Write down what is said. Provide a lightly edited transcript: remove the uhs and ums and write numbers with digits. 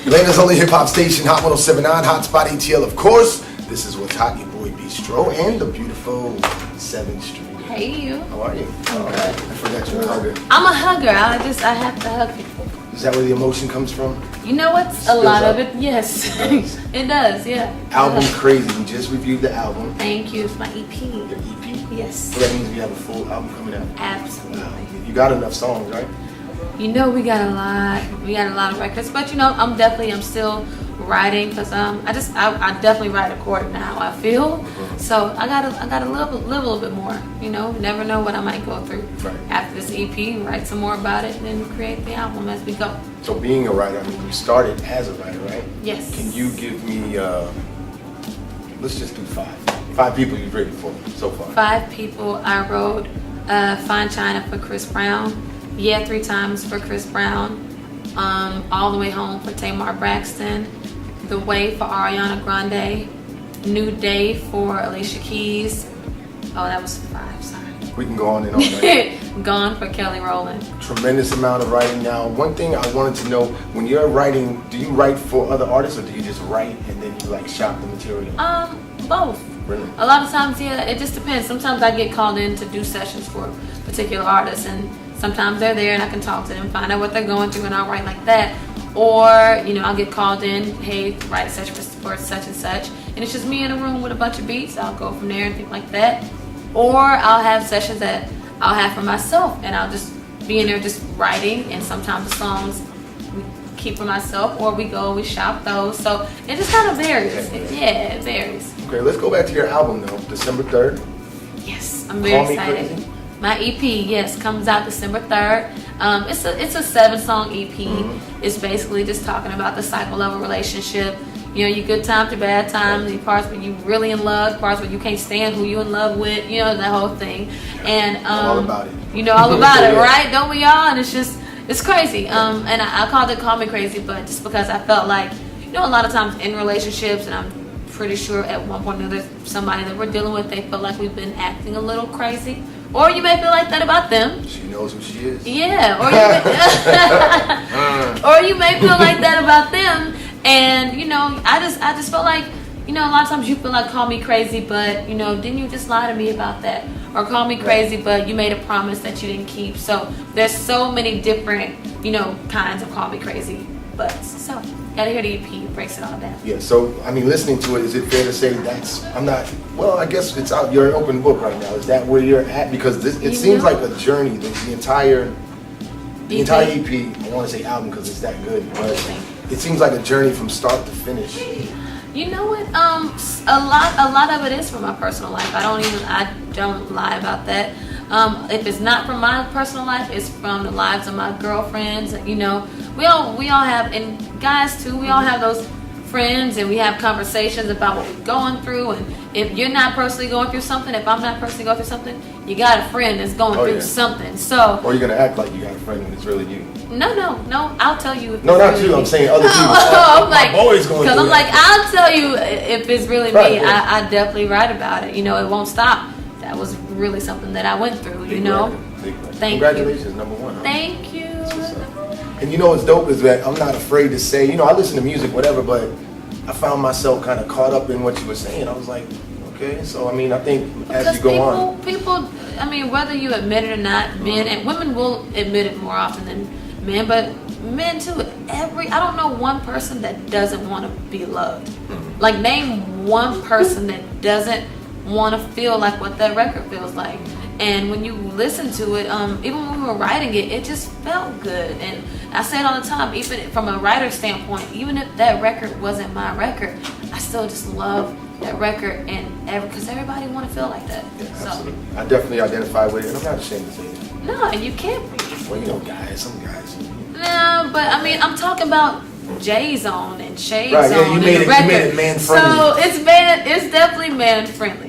Atlanta's only hip hop station, Hot 107.9, Hotspot ATL, of course. This is What's Hot, your boy Bistro, and the beautiful 7th Street. Hey, you. How are you? I forgot you're a hugger. I'm a hugger. I have to hug people. Is that where the emotion comes from? You know what? A lot of it, yes. It does, yeah. Album Crazy. We just reviewed the album. Thank you. It's my EP. Your EP? Yes. So that means we have a full album coming out. Absolutely. Wow. You got enough songs, right? You know we got a lot of records, but you know I'm still writing because I definitely write according to how I feel. So I gotta live a little bit more. You know, never know what I might go through. Right. After this EP, write some more about it, and then create the album as we go. So being a writer, I mean, you started as a writer, right? Yes. Can you give me, let's just do 5. 5 people you've written for so far. 5 people I wrote. Fine China for Chris Brown. Yeah, 3 times for Chris Brown. All the Way Home for Tamar Braxton. The Way for Ariana Grande. New Day for Alicia Keys. Oh, that was 5, sorry. We can go on and on, right? Gone for Kelly Rowland. Tremendous amount of writing. Now, one thing I wanted to know, when you're writing, do you write for other artists or do you just write and then you like shop the material? Both. Really? A lot of times, yeah, it just depends. Sometimes I get called in to do sessions for particular artists, and sometimes they're there and I can talk to them, find out what they're going through, and I'll write like that. Or, you know, I'll get called in, hey, write a session for such and such, and it's just me in a room with a bunch of beats. I'll go from there and things like that. Or I'll have sessions that I'll have for myself, and I'll just be in there just writing, and sometimes the songs we keep for myself, or we shop those. So it just kind of varies. Yeah, it varies. Okay, let's go back to your album though, December 3rd. Yes, I'm very excited. Crazy. My EP, yes, comes out December 3rd. It's a 7-song EP. It's basically just talking about the cycle of a relationship. You know, your good times, your bad times, your parts when you really in love, parts when you can't stand who you in love with, you know, that whole thing. And all about it. You know all about it, right? Don't we all? And it's crazy. And I called it Call Me Crazy, but just because I felt like, you know, a lot of times in relationships, and I'm pretty sure at one point or another, somebody that we're dealing with, they feel like we've been acting a little crazy. Or you may feel like that about them. She knows who she is. Yeah. Or you may feel like that about them. And, you know, I just felt like, you know, a lot of times you feel like call me crazy, but, you know, didn't you just lie to me about that? Or call me crazy, but you made a promise that you didn't keep. So there's so many different, you know, kinds of call me crazy. But so, gotta hear the EP, it breaks it all down. Yeah, so, I mean, listening to it, is it fair to say I guess it's out, you're an open book right now. Is that where you're at? Because it seems like a journey, the entire EP, I want to say album because it's that good, but it seems like a journey from start to finish. You know what? A lot of it is from my personal life. I don't lie about that. If it's not from my personal life, it's from the lives of my girlfriends. You know, we all have, and guys too, we all have those friends, and we have conversations about what we're going through. And if you're not personally going through something, if I'm not personally going through something, you got a friend that's going through something. So, or you're gonna act like you got a friend when it's really you. No. I'll tell you. If no, it's not really you. me. I'm saying other people. I'm like, my boy's going through. Because I'm like, I'll tell you if it's really right, me. yeah. I definitely write about it. You know, it won't stop. That was really something that I went through. You know. Congratulations, number 1. Huh? Thank you. And you know what's dope is that I'm not afraid to say, you know, I listen to music, whatever, but I found myself kind of caught up in what you were saying. I was like, okay, so I mean, I think as you go on. People, I mean, whether you admit it or not, men and women will admit it more often than men, but men too. I don't know one person that doesn't want to be loved. Like, name one person that doesn't want to feel like what that record feels like. And when you listen to it, even when we were writing it, it just felt good. And I say it all the time, even from a writer's standpoint, even if that record wasn't my record, I still just love that record, and because everybody want to feel like that. Yeah, absolutely. I definitely identify with it, and I'm not ashamed to say that. No, and you can't be. Well, you know, some guys. No, but I mean, I'm talking about J-Zone and Shade Right, Zone yeah, you made it man friendly. So it's definitely man friendly.